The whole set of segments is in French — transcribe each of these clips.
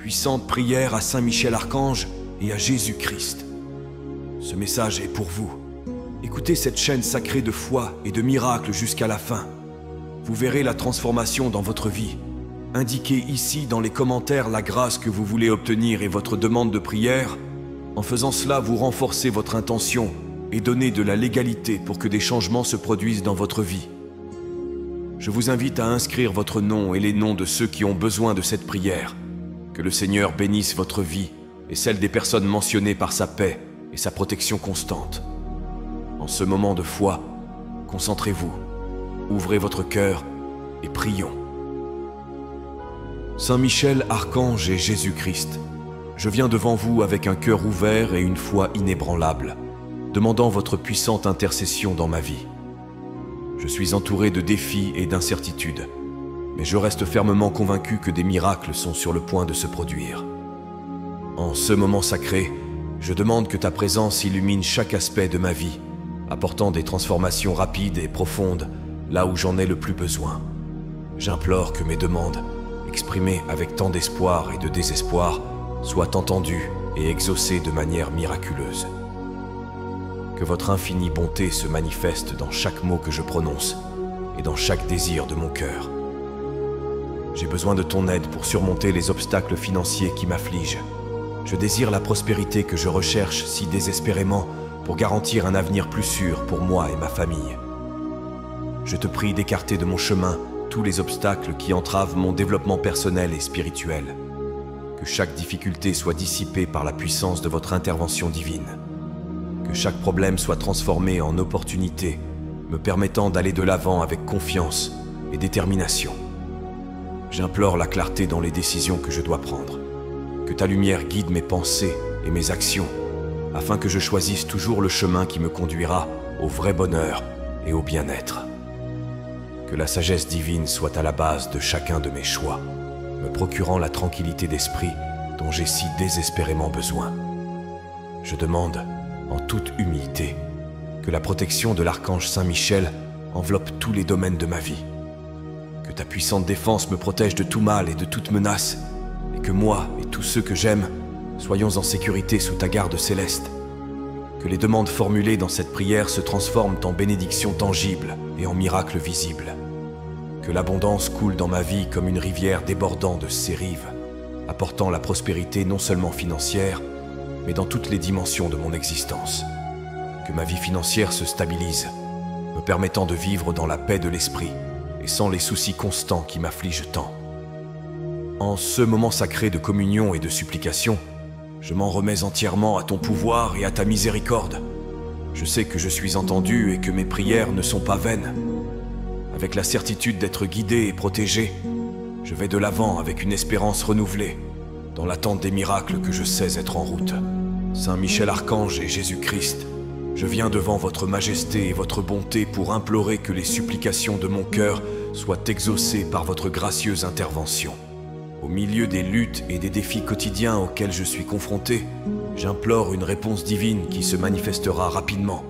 puissante prière à Saint Michel Archange et à Jésus-Christ. Ce message est pour vous. Écoutez cette chaîne sacrée de foi et de miracles jusqu'à la fin. Vous verrez la transformation dans votre vie. Indiquez ici dans les commentaires la grâce que vous voulez obtenir et votre demande de prière. En faisant cela, vous renforcez votre intention et donnez de la légalité pour que des changements se produisent dans votre vie. Je vous invite à inscrire votre nom et les noms de ceux qui ont besoin de cette prière. Que le Seigneur bénisse votre vie et celle des personnes mentionnées par sa paix et sa protection constante. En ce moment de foi, concentrez-vous, ouvrez votre cœur et prions. Saint Michel, Archange et Jésus-Christ, je viens devant vous avec un cœur ouvert et une foi inébranlable, demandant votre puissante intercession dans ma vie. Je suis entouré de défis et d'incertitudes, mais je reste fermement convaincu que des miracles sont sur le point de se produire. En ce moment sacré, je demande que ta présence illumine chaque aspect de ma vie, apportant des transformations rapides et profondes là où j'en ai le plus besoin. J'implore que mes demandes, exprimées avec tant d'espoir et de désespoir, soient entendues et exaucées de manière miraculeuse. Que votre infinie bonté se manifeste dans chaque mot que je prononce et dans chaque désir de mon cœur. J'ai besoin de ton aide pour surmonter les obstacles financiers qui m'affligent. Je désire la prospérité que je recherche si désespérément pour garantir un avenir plus sûr pour moi et ma famille. Je te prie d'écarter de mon chemin tous les obstacles qui entravent mon développement personnel et spirituel. Que chaque difficulté soit dissipée par la puissance de votre intervention divine. Que chaque problème soit transformé en opportunité, me permettant d'aller de l'avant avec confiance et détermination. J'implore la clarté dans les décisions que je dois prendre. Que ta lumière guide mes pensées et mes actions, afin que je choisisse toujours le chemin qui me conduira au vrai bonheur et au bien-être. Que la sagesse divine soit à la base de chacun de mes choix, me procurant la tranquillité d'esprit dont j'ai si désespérément besoin. Je demande, en toute humilité, que la protection de l'archange Saint Michel enveloppe tous les domaines de ma vie. Que ta puissante défense me protège de tout mal et de toute menace, et que moi et tous ceux que j'aime soyons en sécurité sous ta garde céleste. Que les demandes formulées dans cette prière se transforment en bénédictions tangibles et en miracles visibles. Que l'abondance coule dans ma vie comme une rivière débordant de ses rives, apportant la prospérité non seulement financière, mais dans toutes les dimensions de mon existence. Que ma vie financière se stabilise, me permettant de vivre dans la paix de l'esprit et sans les soucis constants qui m'affligent tant. En ce moment sacré de communion et de supplication, je m'en remets entièrement à ton pouvoir et à ta miséricorde. Je sais que je suis entendu et que mes prières ne sont pas vaines. Avec la certitude d'être guidé et protégé, je vais de l'avant avec une espérance renouvelée, dans l'attente des miracles que je sais être en route. Saint Michel Archange et Jésus-Christ, je viens devant votre majesté et votre bonté pour implorer que les supplications de mon cœur soient exaucées par votre gracieuse intervention. Au milieu des luttes et des défis quotidiens auxquels je suis confronté, j'implore une réponse divine qui se manifestera rapidement,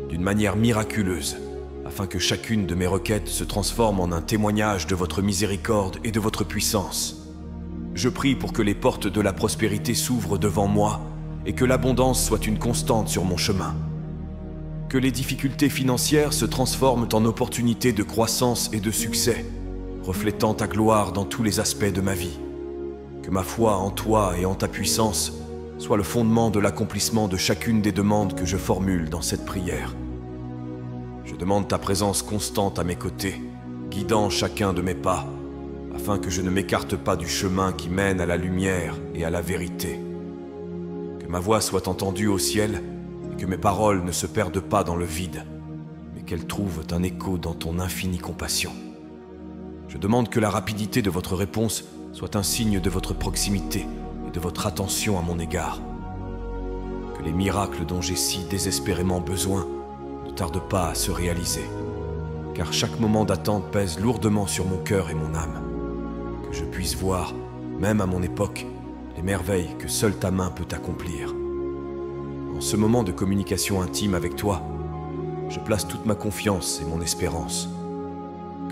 d'une manière miraculeuse, afin que chacune de mes requêtes se transforme en un témoignage de votre miséricorde et de votre puissance. Je prie pour que les portes de la prospérité s'ouvrent devant moi et que l'abondance soit une constante sur mon chemin. Que les difficultés financières se transforment en opportunités de croissance et de succès, reflétant ta gloire dans tous les aspects de ma vie. Que ma foi en toi et en ta puissance soit le fondement de l'accomplissement de chacune des demandes que je formule dans cette prière. Je demande ta présence constante à mes côtés, guidant chacun de mes pas, afin que je ne m'écarte pas du chemin qui mène à la lumière et à la vérité. Que ma voix soit entendue au ciel et que mes paroles ne se perdent pas dans le vide, mais qu'elles trouvent un écho dans ton infinie compassion. Je demande que la rapidité de votre réponse soit un signe de votre proximité et de votre attention à mon égard. Que les miracles dont j'ai si désespérément besoin ne tardent pas à se réaliser, car chaque moment d'attente pèse lourdement sur mon cœur et mon âme. Que je puisse voir, même à mon époque, les merveilles que seule ta main peut accomplir. En ce moment de communication intime avec toi, je place toute ma confiance et mon espérance.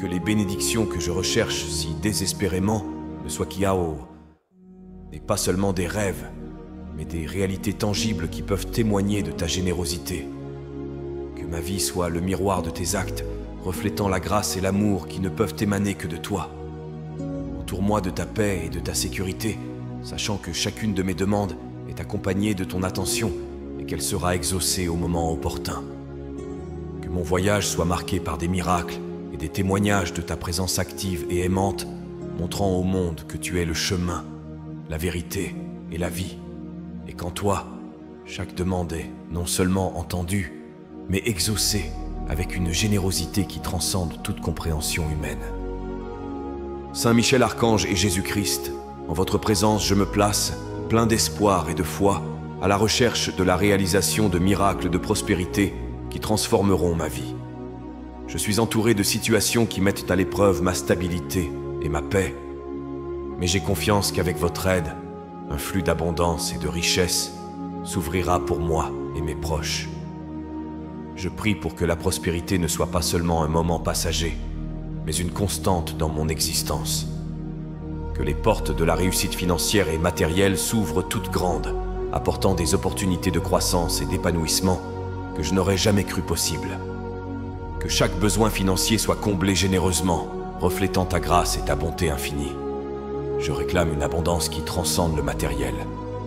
Que les bénédictions que je recherche si désespérément ne soient qu'Iao. et pas seulement des rêves, mais des réalités tangibles qui peuvent témoigner de ta générosité. Que ma vie soit le miroir de tes actes, reflétant la grâce et l'amour qui ne peuvent émaner que de toi. Entoure-moi de ta paix et de ta sécurité, sachant que chacune de mes demandes est accompagnée de ton attention et qu'elle sera exaucée au moment opportun. Que mon voyage soit marqué par des miracles et des témoignages de ta présence active et aimante, montrant au monde que tu es le chemin, la vérité et la vie, et qu'en toi, chaque demande est non seulement entendue, mais exaucée avec une générosité qui transcende toute compréhension humaine. Saint Michel Archange et Jésus-Christ, en votre présence je me place, plein d'espoir et de foi, à la recherche de la réalisation de miracles de prospérité qui transformeront ma vie. Je suis entouré de situations qui mettent à l'épreuve ma stabilité et ma paix, mais j'ai confiance qu'avec votre aide, un flux d'abondance et de richesse s'ouvrira pour moi et mes proches. Je prie pour que la prospérité ne soit pas seulement un moment passager, mais une constante dans mon existence. Que les portes de la réussite financière et matérielle s'ouvrent toutes grandes, apportant des opportunités de croissance et d'épanouissement que je n'aurais jamais cru possible. Que chaque besoin financier soit comblé généreusement, reflétant ta grâce et ta bonté infinie. Je réclame une abondance qui transcende le matériel,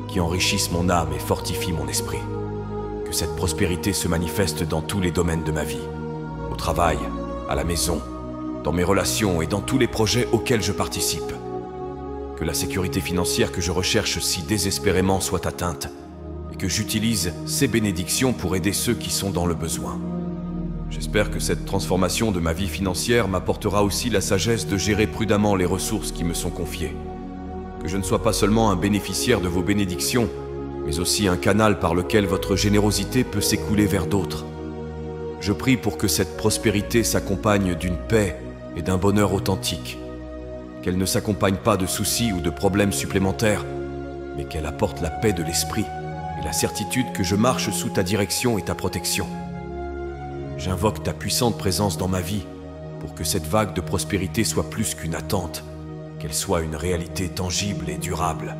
qui enrichisse mon âme et fortifie mon esprit. Que cette prospérité se manifeste dans tous les domaines de ma vie, au travail, à la maison, dans mes relations et dans tous les projets auxquels je participe. Que la sécurité financière que je recherche si désespérément soit atteinte et que j'utilise ces bénédictions pour aider ceux qui sont dans le besoin. J'espère que cette transformation de ma vie financière m'apportera aussi la sagesse de gérer prudemment les ressources qui me sont confiées. Que je ne sois pas seulement un bénéficiaire de vos bénédictions, mais aussi un canal par lequel votre générosité peut s'écouler vers d'autres. Je prie pour que cette prospérité s'accompagne d'une paix et d'un bonheur authentique, qu'elle ne s'accompagne pas de soucis ou de problèmes supplémentaires, mais qu'elle apporte la paix de l'esprit et la certitude que je marche sous ta direction et ta protection. J'invoque ta puissante présence dans ma vie pour que cette vague de prospérité soit plus qu'une attente, qu'elle soit une réalité tangible et durable.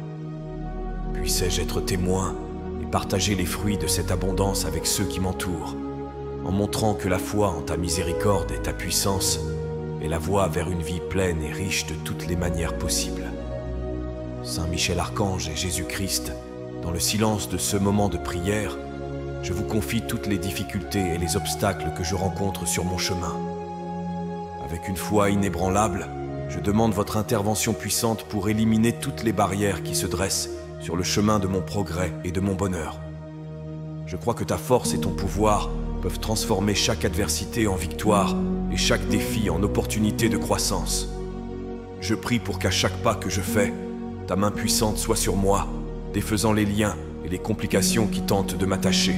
Puissais-je être témoin et partager les fruits de cette abondance avec ceux qui m'entourent, en montrant que la foi en ta miséricorde et ta puissance est la voie vers une vie pleine et riche de toutes les manières possibles. Saint Michel Archange et Jésus-Christ, dans le silence de ce moment de prière, je vous confie toutes les difficultés et les obstacles que je rencontre sur mon chemin. Avec une foi inébranlable, je demande votre intervention puissante pour éliminer toutes les barrières qui se dressent sur le chemin de mon progrès et de mon bonheur. Je crois que ta force et ton pouvoir peuvent transformer chaque adversité en victoire et chaque défi en opportunité de croissance. Je prie pour qu'à chaque pas que je fais, ta main puissante soit sur moi, défaisant les liens et les complications qui tentent de m'attacher.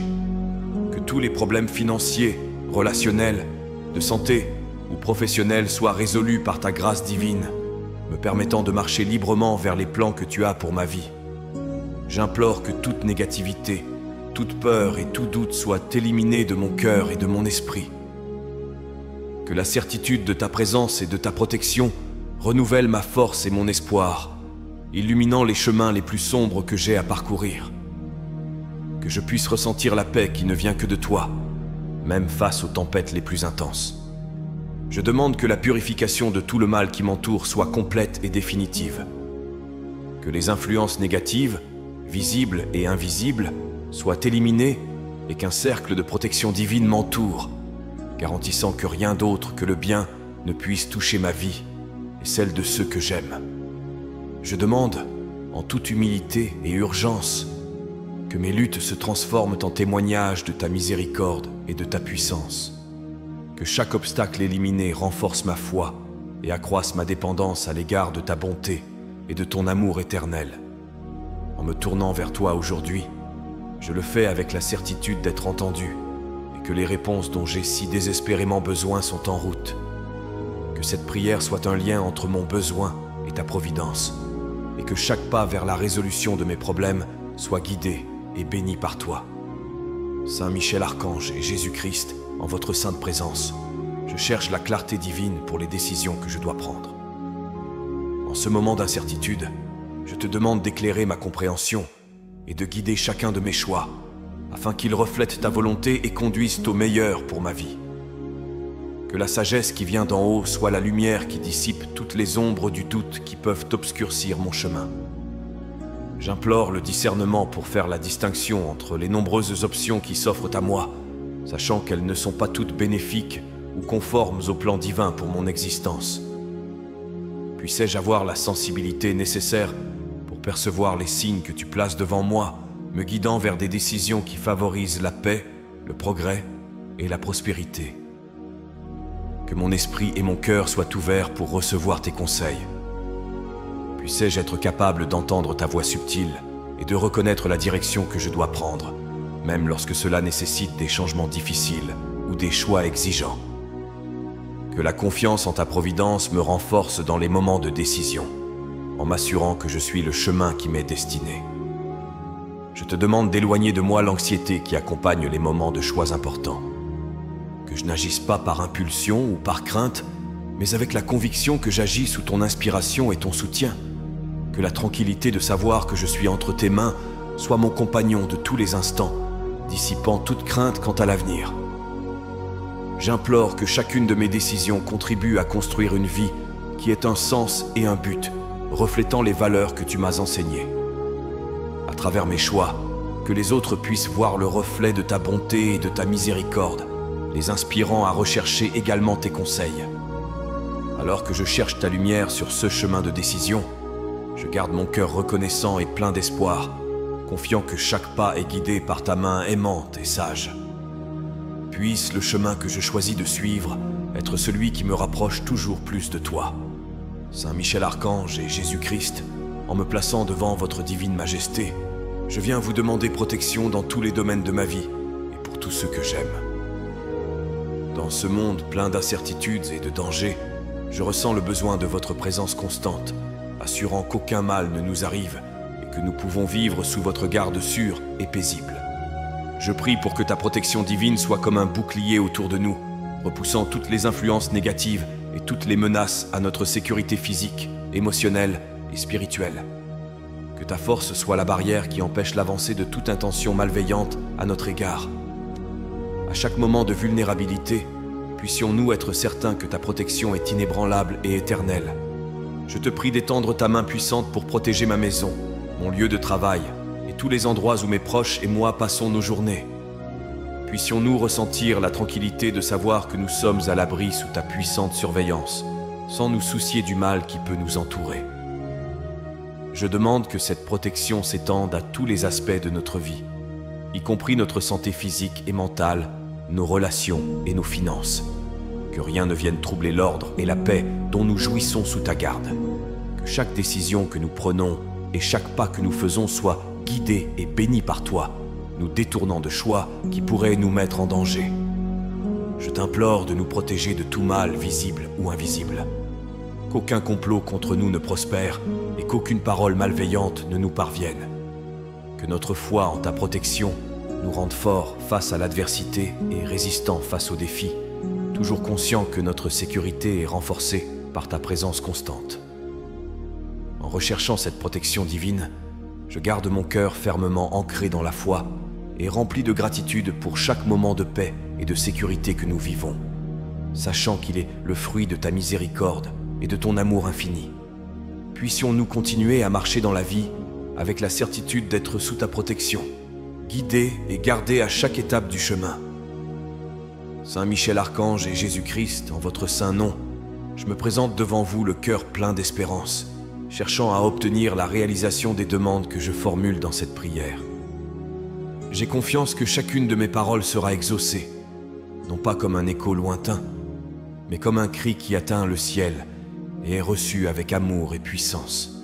Que tous les problèmes financiers, relationnels, de santé ou professionnels soient résolus par ta grâce divine, me permettant de marcher librement vers les plans que tu as pour ma vie. J'implore que toute négativité, toute peur et tout doute soient éliminés de mon cœur et de mon esprit. Que la certitude de ta présence et de ta protection renouvelle ma force et mon espoir, illuminant les chemins les plus sombres que j'ai à parcourir. Que je puisse ressentir la paix qui ne vient que de toi, même face aux tempêtes les plus intenses. Je demande que la purification de tout le mal qui m'entoure soit complète et définitive. Que les influences négatives, visibles et invisibles, soient éliminées et qu'un cercle de protection divine m'entoure, garantissant que rien d'autre que le bien ne puisse toucher ma vie et celle de ceux que j'aime. Je demande, en toute humilité et urgence, que mes luttes se transforment en témoignages de ta miséricorde et de ta puissance. Que chaque obstacle éliminé renforce ma foi et accroisse ma dépendance à l'égard de ta bonté et de ton amour éternel. En me tournant vers toi aujourd'hui, je le fais avec la certitude d'être entendu et que les réponses dont j'ai si désespérément besoin sont en route. Que cette prière soit un lien entre mon besoin et ta providence, et que chaque pas vers la résolution de mes problèmes soit guidé et béni par toi. Saint Michel Archange et Jésus-Christ, en votre sainte présence, je cherche la clarté divine pour les décisions que je dois prendre. En ce moment d'incertitude, Je te demande d'éclairer ma compréhension et de guider chacun de mes choix, afin qu'ils reflètent ta volonté et conduisent au meilleur pour ma vie. Que la sagesse qui vient d'en haut soit la lumière qui dissipe toutes les ombres du doute qui peuvent obscurcir mon chemin. J'implore le discernement pour faire la distinction entre les nombreuses options qui s'offrent à moi, sachant qu'elles ne sont pas toutes bénéfiques ou conformes au plan divin pour mon existence. Puissais-je avoir la sensibilité nécessaire pour percevoir les signes que tu places devant moi, me guidant vers des décisions qui favorisent la paix, le progrès et la prospérité. Que mon esprit et mon cœur soient ouverts pour recevoir tes conseils. Puissais-je être capable d'entendre ta voix subtile et de reconnaître la direction que je dois prendre, même lorsque cela nécessite des changements difficiles ou des choix exigeants. Que la confiance en ta providence me renforce dans les moments de décision, en m'assurant que je suis le chemin qui m'est destiné. Je te demande d'éloigner de moi l'anxiété qui accompagne les moments de choix importants. Que je n'agisse pas par impulsion ou par crainte, mais avec la conviction que j'agis sous ton inspiration et ton soutien. Que la tranquillité de savoir que je suis entre tes mains soit mon compagnon de tous les instants, dissipant toute crainte quant à l'avenir. J'implore que chacune de mes décisions contribue à construire une vie qui ait un sens et un but, reflétant les valeurs que tu m'as enseignées. À travers mes choix, que les autres puissent voir le reflet de ta bonté et de ta miséricorde, les inspirant à rechercher également tes conseils. Alors que je cherche ta lumière sur ce chemin de décision, je garde mon cœur reconnaissant et plein d'espoir, confiant que chaque pas est guidé par ta main aimante et sage. Puisse le chemin que je choisis de suivre être celui qui me rapproche toujours plus de toi. Saint Michel Archange et Jésus-Christ, en me plaçant devant votre divine majesté, je viens vous demander protection dans tous les domaines de ma vie et pour tous ceux que j'aime. Dans ce monde plein d'incertitudes et de dangers, je ressens le besoin de votre présence constante, assurant qu'aucun mal ne nous arrive et que nous pouvons vivre sous votre garde sûre et paisible. Je prie pour que ta protection divine soit comme un bouclier autour de nous, repoussant toutes les influences négatives et toutes les menaces à notre sécurité physique, émotionnelle et spirituelle. Que ta force soit la barrière qui empêche l'avancée de toute intention malveillante à notre égard. À chaque moment de vulnérabilité, puissions-nous être certains que ta protection est inébranlable et éternelle. Je te prie d'étendre ta main puissante pour protéger ma maison, mon lieu de travail, et tous les endroits où mes proches et moi passons nos journées. Puissions-nous ressentir la tranquillité de savoir que nous sommes à l'abri sous ta puissante surveillance, sans nous soucier du mal qui peut nous entourer. Je demande que cette protection s'étende à tous les aspects de notre vie, y compris notre santé physique et mentale, nos relations et nos finances. Que rien ne vienne troubler l'ordre et la paix dont nous jouissons sous ta garde. Que chaque décision que nous prenons et chaque pas que nous faisons soit guidé et béni par toi, nous détournant de choix qui pourraient nous mettre en danger. Je t'implore de nous protéger de tout mal visible ou invisible. Qu'aucun complot contre nous ne prospère et qu'aucune parole malveillante ne nous parvienne. Que notre foi en ta protection nous rende forts face à l'adversité et résistants face aux défis, toujours conscients que notre sécurité est renforcée par ta présence constante. En recherchant cette protection divine, je garde mon cœur fermement ancré dans la foi et rempli de gratitude pour chaque moment de paix et de sécurité que nous vivons, sachant qu'il est le fruit de ta miséricorde et de ton amour infini. Puissions-nous continuer à marcher dans la vie avec la certitude d'être sous ta protection, guidés et gardés à chaque étape du chemin. Saint Michel Archange et Jésus-Christ, en votre saint nom, je me présente devant vous le cœur plein d'espérance, cherchant à obtenir la réalisation des demandes que je formule dans cette prière. J'ai confiance que chacune de mes paroles sera exaucée, non pas comme un écho lointain, mais comme un cri qui atteint le ciel et est reçu avec amour et puissance.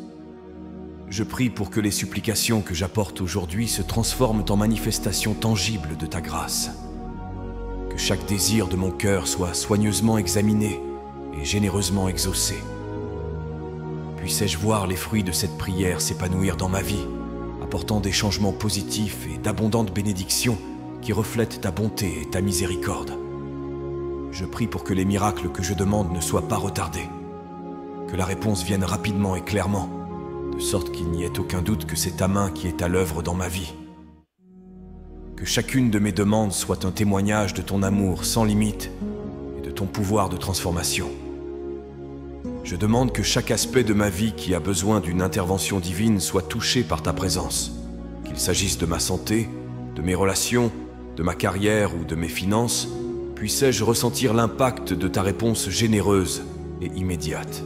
Je prie pour que les supplications que j'apporte aujourd'hui se transforment en manifestations tangibles de ta grâce. Que chaque désir de mon cœur soit soigneusement examiné et généreusement exaucé. Puissais-je voir les fruits de cette prière s'épanouir dans ma vie, apportant des changements positifs et d'abondantes bénédictions qui reflètent ta bonté et ta miséricorde. Je prie pour que les miracles que je demande ne soient pas retardés, que la réponse vienne rapidement et clairement, de de sorte qu'il n'y ait aucun doute que c'est ta main qui est à l'œuvre dans ma vie. Que chacune de mes demandes soit un témoignage de ton amour sans limite et de ton pouvoir de transformation. Je demande que chaque aspect de ma vie qui a besoin d'une intervention divine soit touché par ta présence, qu'il s'agisse de ma santé, de mes relations, de ma carrière ou de mes finances, puissais-je ressentir l'impact de ta réponse généreuse et immédiate.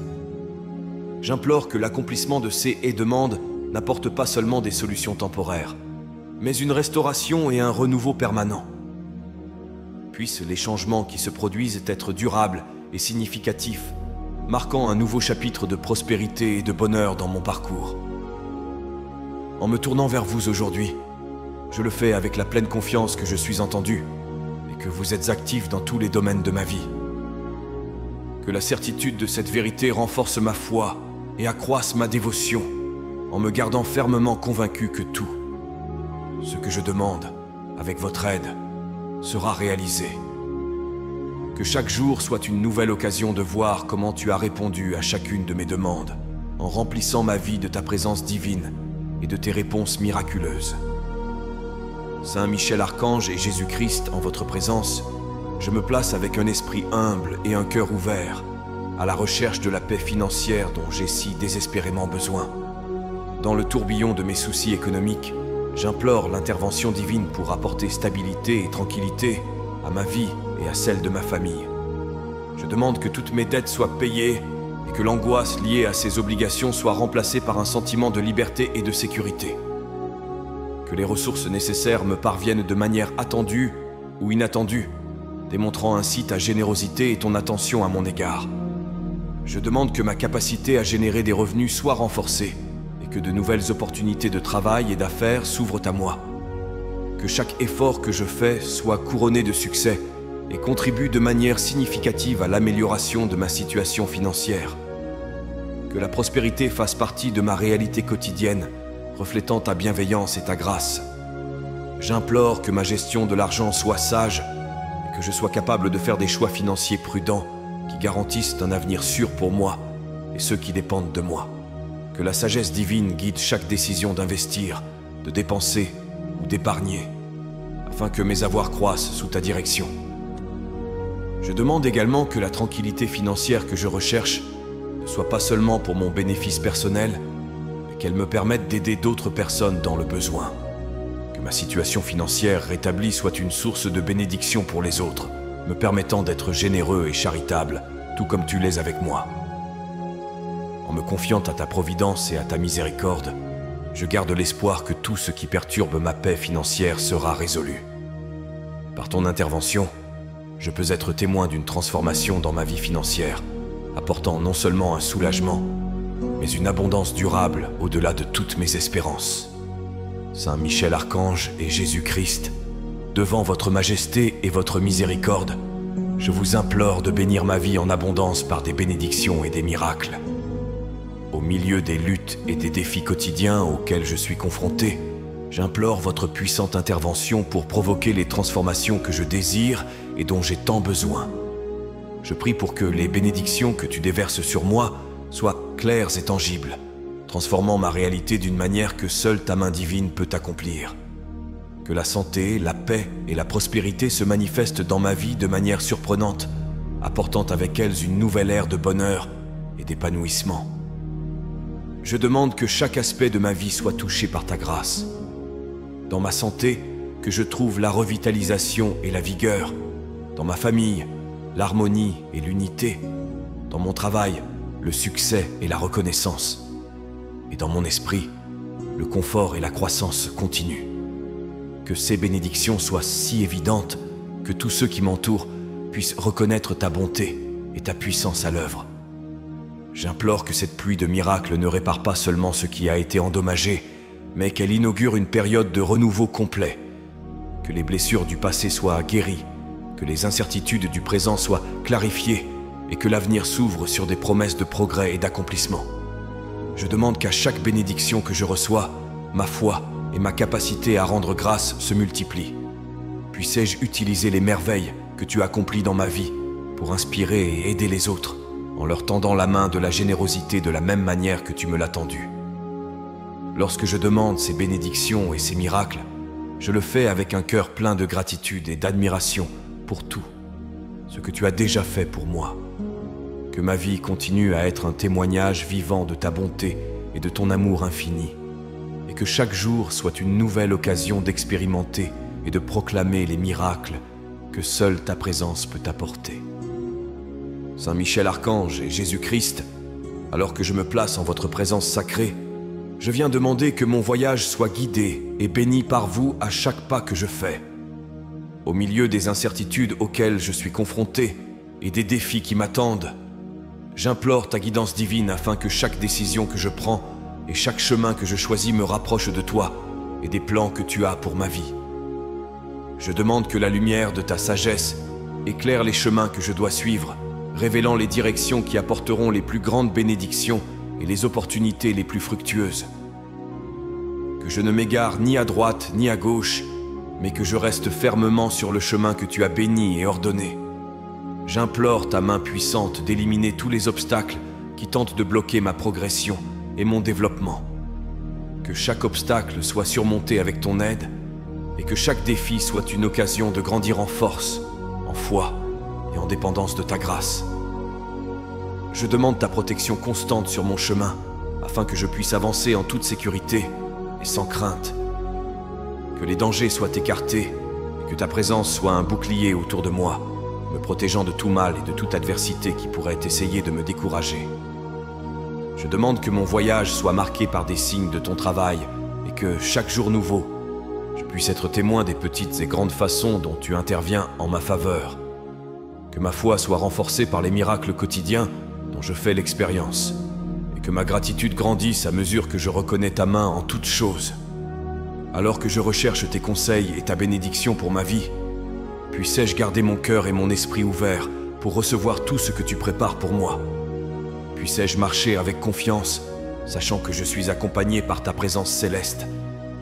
J'implore que l'accomplissement de ces demandes n'apporte pas seulement des solutions temporaires, mais une restauration et un renouveau permanent. Puissent les changements qui se produisent être durables et significatifs, marquant un nouveau chapitre de prospérité et de bonheur dans mon parcours. En me tournant vers vous aujourd'hui, je le fais avec la pleine confiance que je suis entendu et que vous êtes actifs dans tous les domaines de ma vie. Que la certitude de cette vérité renforce ma foi et accroisse ma dévotion en me gardant fermement convaincu que tout ce que je demande, avec votre aide, sera réalisé. Que chaque jour soit une nouvelle occasion de voir comment tu as répondu à chacune de mes demandes, en remplissant ma vie de ta présence divine et de tes réponses miraculeuses. Saint Michel Archange et Jésus-Christ, en votre présence, je me place avec un esprit humble et un cœur ouvert, à la recherche de la paix financière dont j'ai si désespérément besoin. Dans le tourbillon de mes soucis économiques, j'implore l'intervention divine pour apporter stabilité et tranquillité à ma vie et à celle de ma famille. Je demande que toutes mes dettes soient payées et que l'angoisse liée à ces obligations soit remplacée par un sentiment de liberté et de sécurité. Que les ressources nécessaires me parviennent de manière attendue ou inattendue, démontrant ainsi ta générosité et ton attention à mon égard. Je demande que ma capacité à générer des revenus soit renforcée et que de nouvelles opportunités de travail et d'affaires s'ouvrent à moi. Que chaque effort que je fais soit couronné de succès et contribue de manière significative à l'amélioration de ma situation financière. Que la prospérité fasse partie de ma réalité quotidienne, reflétant ta bienveillance et ta grâce. J'implore que ma gestion de l'argent soit sage et que je sois capable de faire des choix financiers prudents qui garantissent un avenir sûr pour moi et ceux qui dépendent de moi. Que la sagesse divine guide chaque décision d'investir, de dépenser ou d'épargner, afin que mes avoirs croissent sous ta direction. Je demande également que la tranquillité financière que je recherche ne soit pas seulement pour mon bénéfice personnel, mais qu'elle me permette d'aider d'autres personnes dans le besoin. Que ma situation financière rétablie soit une source de bénédiction pour les autres, me permettant d'être généreux et charitable, tout comme tu l'es avec moi. En me confiant à ta providence et à ta miséricorde, je garde l'espoir que tout ce qui perturbe ma paix financière sera résolu. Par ton intervention, je peux être témoin d'une transformation dans ma vie financière, apportant non seulement un soulagement, mais une abondance durable au-delà de toutes mes espérances. Saint Michel Archange et Jésus-Christ, devant votre majesté et votre miséricorde, je vous implore de bénir ma vie en abondance par des bénédictions et des miracles. Au milieu des luttes et des défis quotidiens auxquels je suis confronté, j'implore votre puissante intervention pour provoquer les transformations que je désire et dont j'ai tant besoin. Je prie pour que les bénédictions que tu déverses sur moi soient claires et tangibles, transformant ma réalité d'une manière que seule ta main divine peut accomplir. Que la santé, la paix et la prospérité se manifestent dans ma vie de manière surprenante, apportant avec elles une nouvelle ère de bonheur et d'épanouissement. Je demande que chaque aspect de ma vie soit touché par ta grâce. Dans ma santé, que je trouve la revitalisation et la vigueur. Dans ma famille, l'harmonie et l'unité. Dans mon travail, le succès et la reconnaissance. Et dans mon esprit, le confort et la croissance continue. Que ces bénédictions soient si évidentes que tous ceux qui m'entourent puissent reconnaître ta bonté et ta puissance à l'œuvre. J'implore que cette pluie de miracles ne répare pas seulement ce qui a été endommagé, mais qu'elle inaugure une période de renouveau complet. Que les blessures du passé soient guéries, que les incertitudes du présent soient clarifiées et que l'avenir s'ouvre sur des promesses de progrès et d'accomplissement. Je demande qu'à chaque bénédiction que je reçois, ma foi et ma capacité à rendre grâce se multiplient. Puissais-je utiliser les merveilles que tu accomplis dans ma vie pour inspirer et aider les autres, en leur tendant la main de la générosité de la même manière que tu me l'as tendue. Lorsque je demande ces bénédictions et ces miracles, je le fais avec un cœur plein de gratitude et d'admiration pour tout ce que tu as déjà fait pour moi. Que ma vie continue à être un témoignage vivant de ta bonté et de ton amour infini, et que chaque jour soit une nouvelle occasion d'expérimenter et de proclamer les miracles que seule ta présence peut apporter. Saint Michel Archange et Jésus-Christ, alors que je me place en votre présence sacrée, je viens demander que mon voyage soit guidé et béni par vous à chaque pas que je fais. Au milieu des incertitudes auxquelles je suis confronté et des défis qui m'attendent, j'implore ta guidance divine afin que chaque décision que je prends et chaque chemin que je choisis me rapproche de toi et des plans que tu as pour ma vie. Je demande que la lumière de ta sagesse éclaire les chemins que je dois suivre, révélant les directions qui apporteront les plus grandes bénédictions et les opportunités les plus fructueuses. Que je ne m'égare ni à droite ni à gauche, mais que je reste fermement sur le chemin que tu as béni et ordonné. J'implore ta main puissante d'éliminer tous les obstacles qui tentent de bloquer ma progression et mon développement. Que chaque obstacle soit surmonté avec ton aide et que chaque défi soit une occasion de grandir en force, en foi et en dépendance de ta grâce. Je demande ta protection constante sur mon chemin afin que je puisse avancer en toute sécurité et sans crainte. Que les dangers soient écartés et que ta présence soit un bouclier autour de moi, me protégeant de tout mal et de toute adversité qui pourrait essayer de me décourager. Je demande que mon voyage soit marqué par des signes de ton travail et que, chaque jour nouveau, je puisse être témoin des petites et grandes façons dont tu interviens en ma faveur. Que ma foi soit renforcée par les miracles quotidiens dont je fais l'expérience et que ma gratitude grandisse à mesure que je reconnais ta main en toutes choses. Alors que je recherche tes conseils et ta bénédiction pour ma vie, puissais-je garder mon cœur et mon esprit ouverts pour recevoir tout ce que tu prépares pour moi. Puissais-je marcher avec confiance, sachant que je suis accompagné par ta présence céleste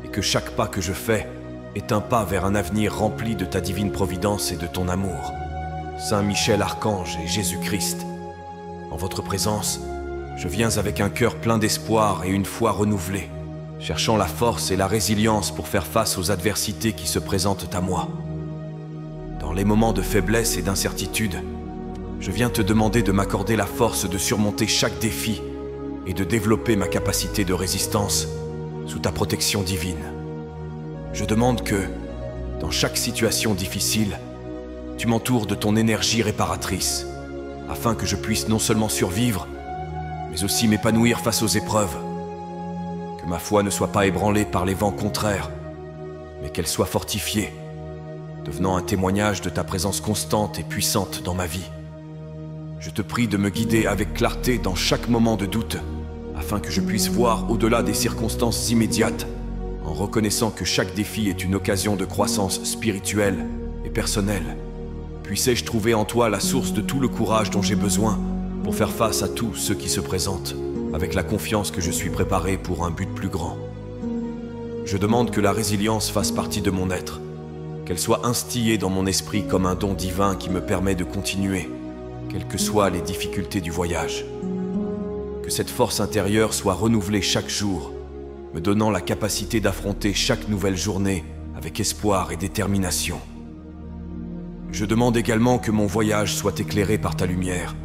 et que chaque pas que je fais est un pas vers un avenir rempli de ta divine providence et de ton amour. Saint Michel Archange et Jésus-Christ, en votre présence, je viens avec un cœur plein d'espoir et une foi renouvelée, cherchant la force et la résilience pour faire face aux adversités qui se présentent à moi. Dans les moments de faiblesse et d'incertitude, je viens te demander de m'accorder la force de surmonter chaque défi et de développer ma capacité de résistance sous ta protection divine. Je demande que, dans chaque situation difficile, tu m'entoures de ton énergie réparatrice, afin que je puisse non seulement survivre, mais aussi m'épanouir face aux épreuves. Que ma foi ne soit pas ébranlée par les vents contraires, mais qu'elle soit fortifiée, devenant un témoignage de ta présence constante et puissante dans ma vie. Je te prie de me guider avec clarté dans chaque moment de doute, afin que je puisse voir au-delà des circonstances immédiates, en reconnaissant que chaque défi est une occasion de croissance spirituelle et personnelle. Puissais-je trouver en toi la source de tout le courage dont j'ai besoin pour faire face à tous ceux qui se présentent, avec la confiance que je suis préparé pour un but plus grand. Je demande que la résilience fasse partie de mon être, qu'elle soit instillée dans mon esprit comme un don divin qui me permet de continuer, quelles que soient les difficultés du voyage. Que cette force intérieure soit renouvelée chaque jour, me donnant la capacité d'affronter chaque nouvelle journée avec espoir et détermination. Je demande également que mon voyage soit éclairé par ta lumière,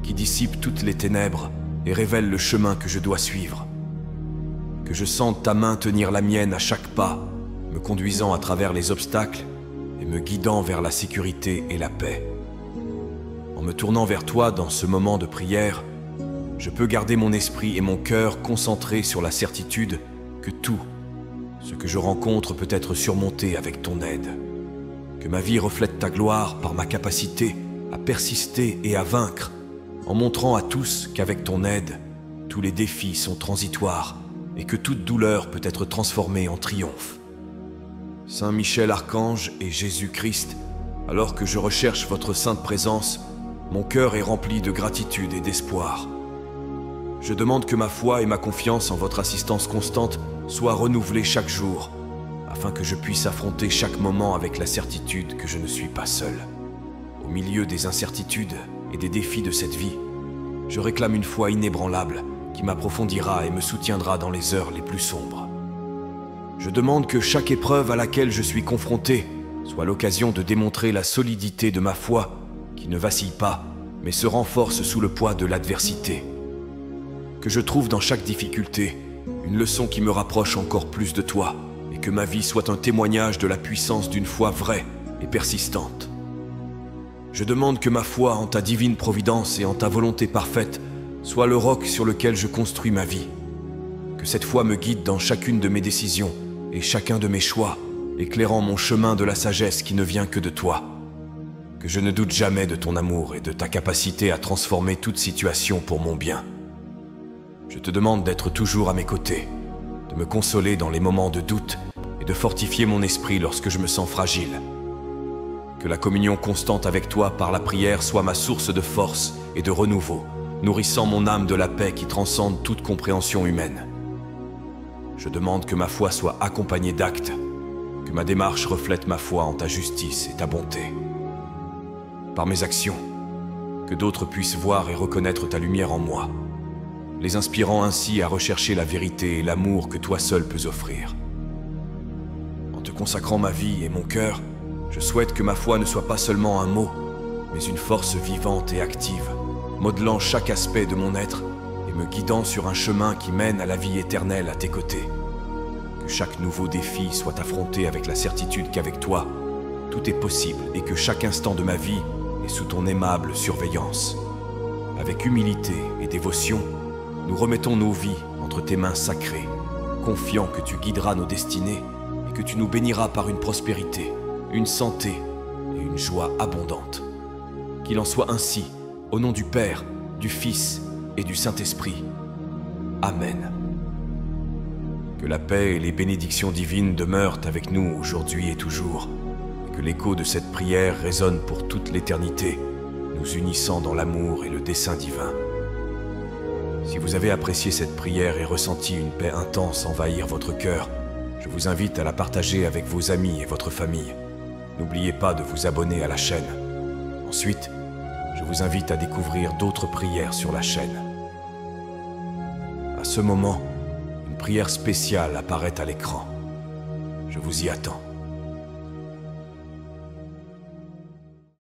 qui dissipe toutes les ténèbres et révèle le chemin que je dois suivre. Que je sente ta main tenir la mienne à chaque pas, me conduisant à travers les obstacles et me guidant vers la sécurité et la paix. En me tournant vers toi dans ce moment de prière, je peux garder mon esprit et mon cœur concentrés sur la certitude que tout ce que je rencontre peut être surmonté avec ton aide. Que ma vie reflète ta gloire par ma capacité à persister et à vaincre, en montrant à tous qu'avec ton aide, tous les défis sont transitoires et que toute douleur peut être transformée en triomphe. Saint Michel Archange et Jésus-Christ, alors que je recherche votre sainte présence, mon cœur est rempli de gratitude et d'espoir. Je demande que ma foi et ma confiance en votre assistance constante soient renouvelées chaque jour, afin que je puisse affronter chaque moment avec la certitude que je ne suis pas seul. Au milieu des incertitudes et des défis de cette vie, je réclame une foi inébranlable qui m'approfondira et me soutiendra dans les heures les plus sombres. Je demande que chaque épreuve à laquelle je suis confronté soit l'occasion de démontrer la solidité de ma foi, qui ne vacille pas, mais se renforce sous le poids de l'adversité. Que je trouve dans chaque difficulté une leçon qui me rapproche encore plus de toi, et que ma vie soit un témoignage de la puissance d'une foi vraie et persistante. Je demande que ma foi en ta divine providence et en ta volonté parfaite soit le roc sur lequel je construis ma vie. Que cette foi me guide dans chacune de mes décisions et chacun de mes choix, éclairant mon chemin de la sagesse qui ne vient que de toi. Que je ne doute jamais de ton amour et de ta capacité à transformer toute situation pour mon bien. Je te demande d'être toujours à mes côtés, de me consoler dans les moments de doute et de fortifier mon esprit lorsque je me sens fragile. Que la communion constante avec toi par la prière soit ma source de force et de renouveau, nourrissant mon âme de la paix qui transcende toute compréhension humaine. Je demande que ma foi soit accompagnée d'actes, que ma démarche reflète ma foi en ta justice et ta bonté. Par mes actions, que d'autres puissent voir et reconnaître ta lumière en moi, les inspirant ainsi à rechercher la vérité et l'amour que toi seul peux offrir. En te consacrant ma vie et mon cœur, je souhaite que ma foi ne soit pas seulement un mot, mais une force vivante et active, modelant chaque aspect de mon être et me guidant sur un chemin qui mène à la vie éternelle à tes côtés. Que chaque nouveau défi soit affronté avec la certitude qu'avec toi, tout est possible et que chaque instant de ma vie est sous ton aimable surveillance. Avec humilité et dévotion, nous remettons nos vies entre tes mains sacrées, confiants que tu guideras nos destinées et que tu nous béniras par une prospérité, une santé et une joie abondante. Qu'il en soit ainsi, au nom du Père, du Fils et du Saint-Esprit. Amen. Que la paix et les bénédictions divines demeurent avec nous aujourd'hui et toujours, et que l'écho de cette prière résonne pour toute l'éternité, nous unissant dans l'amour et le dessein divin. Si vous avez apprécié cette prière et ressenti une paix intense envahir votre cœur, je vous invite à la partager avec vos amis et votre famille. N'oubliez pas de vous abonner à la chaîne. Ensuite, je vous invite à découvrir d'autres prières sur la chaîne. À ce moment, une prière spéciale apparaît à l'écran. Je vous y attends.